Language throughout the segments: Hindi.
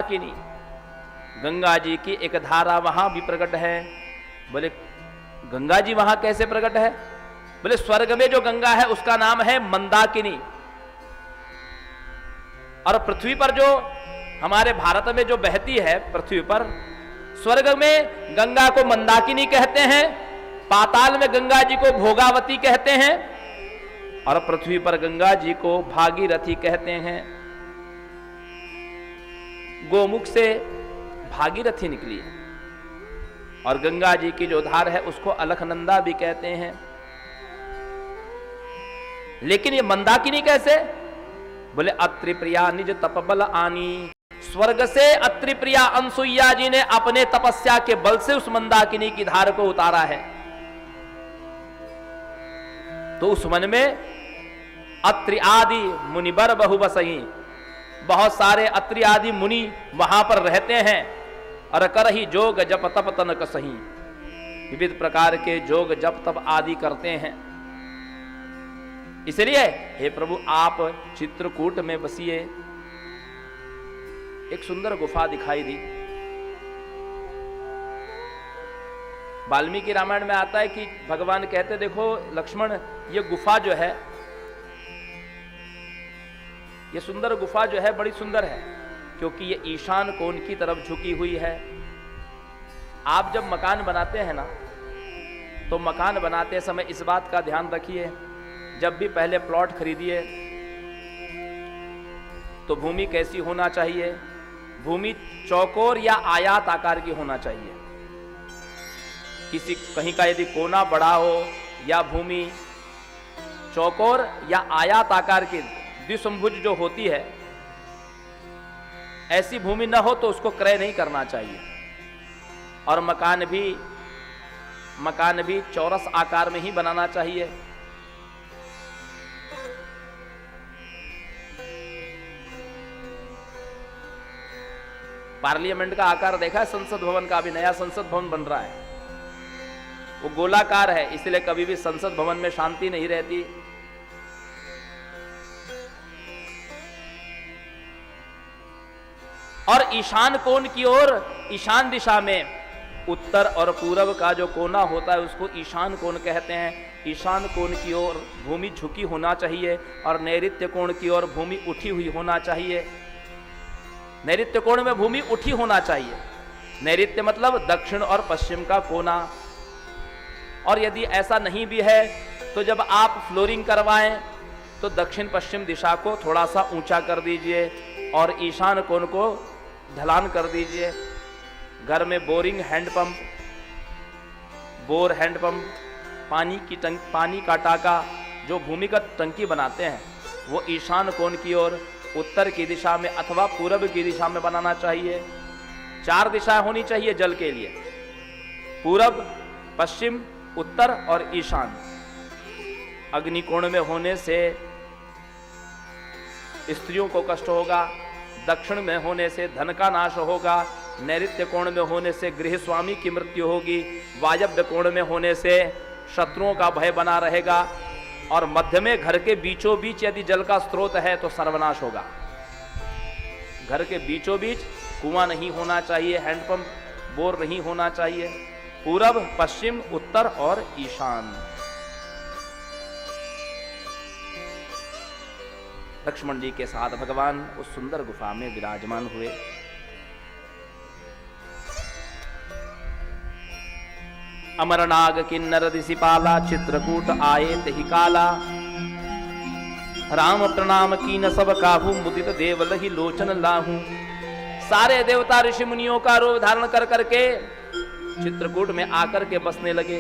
मंदाकिनी, गंगा जी की एक धारा वहां भी प्रकट है। बोले गंगा जी वहां कैसे प्रकट है? बोले स्वर्ग में जो गंगा है उसका नाम है मंदाकिनी, और पृथ्वी पर जो हमारे भारत में जो बहती है पृथ्वी पर, स्वर्ग में गंगा को मंदाकिनी कहते हैं, पाताल में गंगा जी को भोगावती कहते हैं, और पृथ्वी पर गंगा जी को भागीरथी कहते हैं। गोमुख से भागीरथी निकली और गंगा जी की जो धार है उसको अलखनंदा भी कहते हैं। लेकिन ये मंदाकिनी कैसे? बोले अत्रि प्रिया निज तपबल आनी, स्वर्ग से अत्रि प्रिया अनसुईया जी ने अपने तपस्या के बल से उस मंदाकिनी की धार को उतारा है। तो उस वन में अत्रि आदि मुनिबर बहु बसई, बहुत सारे अत्रि आदि मुनि वहां पर रहते हैं, और करही जोग जप तप तन कसही, विविध प्रकार के जोग जप तप आदि करते हैं। इसलिए हे प्रभु आप चित्रकूट में बसिए। एक सुंदर गुफा दिखाई दी। वाल्मीकि रामायण में आता है कि भगवान कहते देखो लक्ष्मण, ये गुफा जो है, ये सुंदर गुफा जो है बड़ी सुंदर है, क्योंकि ये ईशान कोण की तरफ झुकी हुई है। आप जब मकान बनाते हैं ना, तो मकान बनाते समय इस बात का ध्यान रखिए, जब भी पहले प्लॉट खरीदिए तो भूमि कैसी होना चाहिए? भूमि चौकोर या आयत आकार की होना चाहिए। कहीं का यदि कोना बड़ा हो या भूमि चौकोर या आयत आकार की द्विसंभुज जो होती है, ऐसी भूमि न हो तो उसको क्रय नहीं करना चाहिए। और मकान भी चौरस आकार में ही बनाना चाहिए। पार्लियामेंट का आकार देखा है? संसद भवन का अभी नया संसद भवन बन रहा है, वो गोलाकार है, इसलिए कभी भी संसद भवन में शांति नहीं रहती। और ईशान कोण की ओर, ईशान दिशा में उत्तर और पूरब का जो कोना होता है उसको ईशान कोण कहते हैं। ईशान कोण की ओर भूमि झुकी होना चाहिए और नैऋत्य कोण की ओर भूमि उठी हुई होना चाहिए। नैऋत्य कोण में भूमि उठी होना चाहिए। नैऋत्य मतलब दक्षिण और पश्चिम का कोना। और यदि ऐसा नहीं भी है तो जब आप फ्लोरिंग करवाएं तो दक्षिण पश्चिम दिशा को थोड़ा सा ऊंचा कर दीजिए और ईशान कोण को ढलान कर दीजिए। घर में बोरिंग हैंडपंप, बोर हैंडपंप, पानी का टाका, जो भूमिगत टंकी बनाते हैं वो ईशान कोण की ओर उत्तर की दिशा में अथवा पूरब की दिशा में बनाना चाहिए। 4 दिशाएं होनी चाहिए जल के लिए, पूरब, पश्चिम, उत्तर और ईशान। अग्निकोण में होने से स्त्रियों को कष्ट होगा, दक्षिण में होने से धन का नाश होगा, नैऋत्य कोण में होने से गृह स्वामी की मृत्यु होगी, वायव्य कोण में होने से शत्रुओं का भय बना रहेगा, और मध्य में घर के बीचों बीच यदि जल का स्रोत है तो सर्वनाश होगा। घर के बीचों बीच कुआं नहीं होना चाहिए, हैंडपंप, बोर नहीं होना चाहिए। पूरब, पश्चिम, उत्तर और ईशान। लक्ष्मण जी के साथ भगवान उस सुंदर गुफा में विराजमान हुए। अमरनाग किन्नर दिशिपाला, चित्रकूट आए तहि काला, राम प्रणाम कीन सब काहू, मुदित देवल ही लोचन लाहू। सारे देवता ऋषि मुनियों का रूप धारण कर करके चित्रकूट में आकर के बसने लगे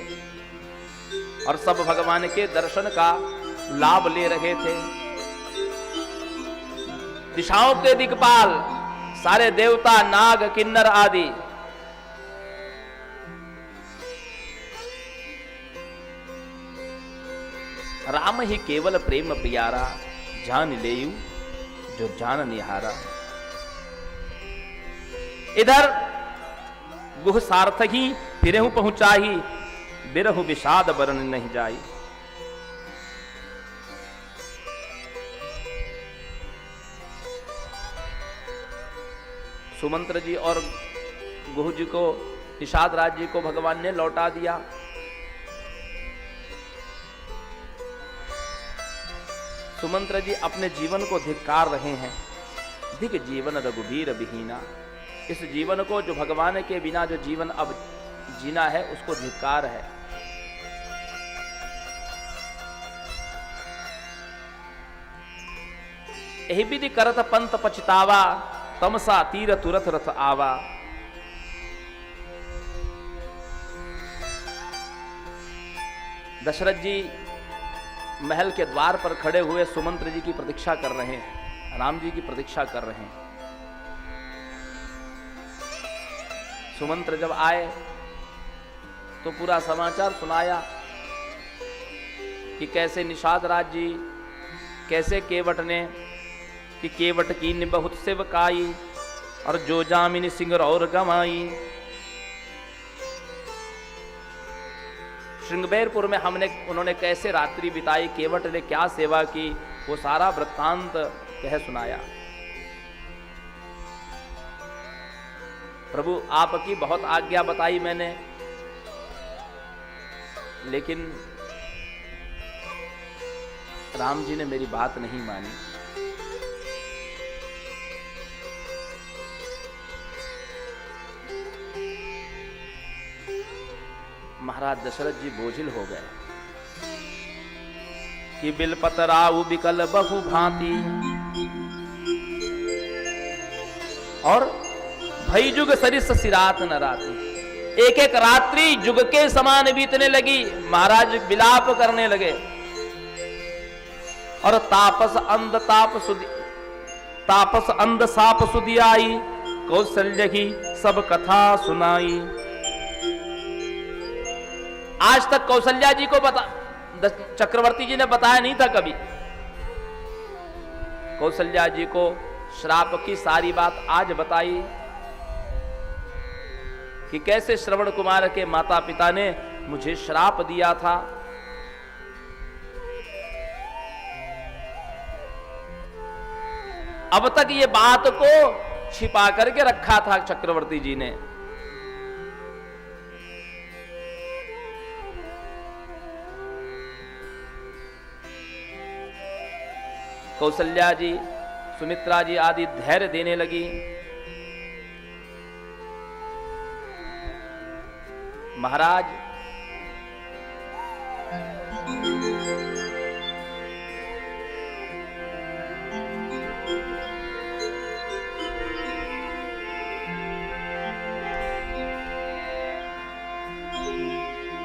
और सब भगवान के दर्शन का लाभ ले रहे थे। दिशाओं के दिक्पाल सारे देवता, नाग, किन्नर आदि राम ही केवल प्रेम प्यारा, जान लेयु जो जान निहारा। इधर गुह सार्थक ही फिरहु पहुंचाही, बिरहु विषाद बरन नहीं जाई। सुमंत्र जी और गुह जी को, निषाद राज जी को भगवान ने लौटा दिया। सुमंत्र जी अपने जीवन को धिक्कार रहे हैं। धिक जीवन रघुबीर विहीना, इस जीवन को जो भगवान के बिना जो जीवन अब जीना है उसको धिक्कार है। यही विधि करत पंत पछतावा, तमसा तीर तुरत रथ आवा। दशरथ जी महल के द्वार पर खड़े हुए सुमंत्र जी की प्रतीक्षा कर रहे हैं, राम जी की प्रतीक्षा कर रहे हैं। सुमंत्र जब आए तो पूरा समाचार सुनाया कि कैसे निषाद राज जी, कैसे केवट ने, कि केवट की बहुत सेवकाई और जो जामिन सिंगर और गमाई। श्रृंगबेरपुर में उन्होंने कैसे रात्रि बिताई, केवट ने क्या सेवा की, वो सारा वृत्तांत कह सुनाया। प्रभु आपकी बहुत आज्ञा बताई मैंने, लेकिन राम जी ने मेरी बात नहीं मानी। महाराज दशरथ जी बोझिल हो गए कि बिलपत राउ बिकल बहु भांति, और भई जुग सरिस सिरात न राती। एक एक रात्रि जुग के समान बीतने लगी। महाराज विलाप करने लगे और तापस अंध साप सुधी आई, कौशल्य की सब कथा सुनाई। आज तक कौशल्या जी को चक्रवर्ती जी ने बताया नहीं था कभी। कौशल्या जी को श्राप की सारी बात आज बताई कि कैसे श्रवण कुमार के माता पिता ने मुझे श्राप दिया था। अब तक ये बात को छिपा करके रखा था चक्रवर्ती जी ने। कौशल्या जी, सुमित्रा जी आदि धैर्य देने लगी। महाराज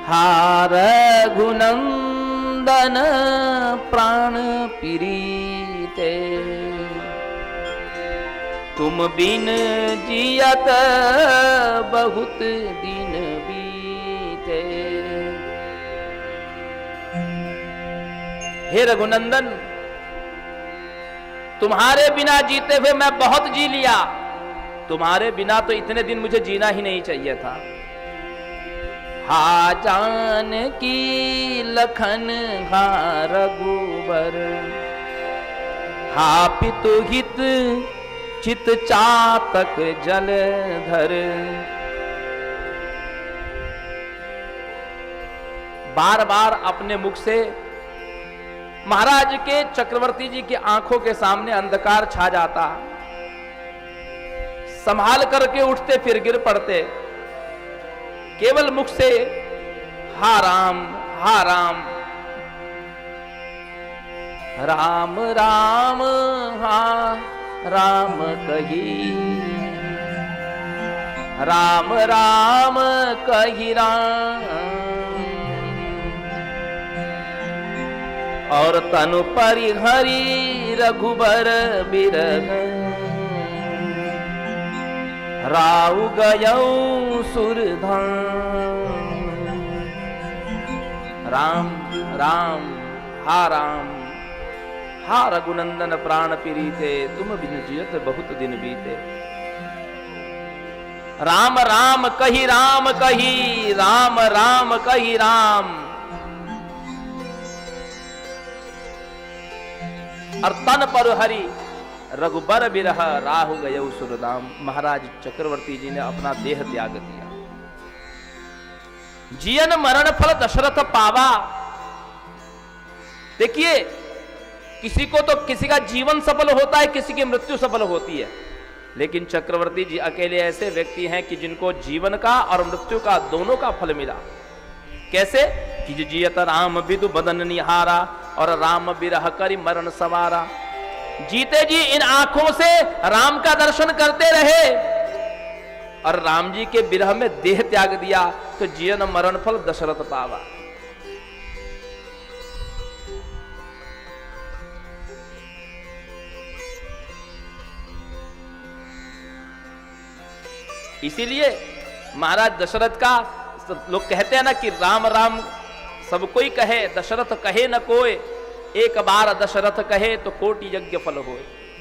हार गुनंदन प्राण पीरीते, तुम बिन जियत बहुत दिन बीते। हे रघुनंदन, तुम्हारे बिना जीते हुए मैं बहुत जी लिया। तुम्हारे बिना तो इतने दिन मुझे जीना ही नहीं चाहिए था। हा जान की लखन हा रघुबर, हा पितु हित चित चातक जलधर। बार बार अपने मुख से महाराज के, चक्रवर्ती जी की आंखों के सामने अंधकार छा जाता। संभाल करके उठते फिर गिर पड़ते। केवल मुख से हा राम हा राम, राम राम हा राम कही, राम राम कही राम। और तनु परिहरी रघुबर बिरह, राउ गयौ सुरधाम। राम राम हा राम, हा रघुनंदन प्राण पीरीते, तुम बिन जियत बहुत दिन बीते। राम राम कही राम कही, राम राम कही राम। और तन पर हरि रघुबर बिरह राहु गयौ सुरदाम। महाराज चक्रवर्ती जी ने अपना देह त्याग दिया। जियन मरण फल दशरथ पावा। देखिए, किसी को तो किसी का जीवन सफल होता है, किसी की मृत्यु सफल होती है, लेकिन चक्रवर्ती जी अकेले ऐसे व्यक्ति हैं कि जिनको जीवन का और मृत्यु का दोनों का फल मिला। कैसे कि जियत राम विदु बदन निहारा और राम बिरह करि मरण सवारा। जीते जी इन आंखों से राम का दर्शन करते रहे और राम जी के विरह में देह त्याग दिया, तो जियन मरण फल दशरथ पावा। इसीलिए महाराज दशरथ का लोग कहते हैं ना कि राम राम सब कोई कहे, दशरथ कहे न कोई, एक बार दशरथ कहे तो कोटि यज्ञ फल होए।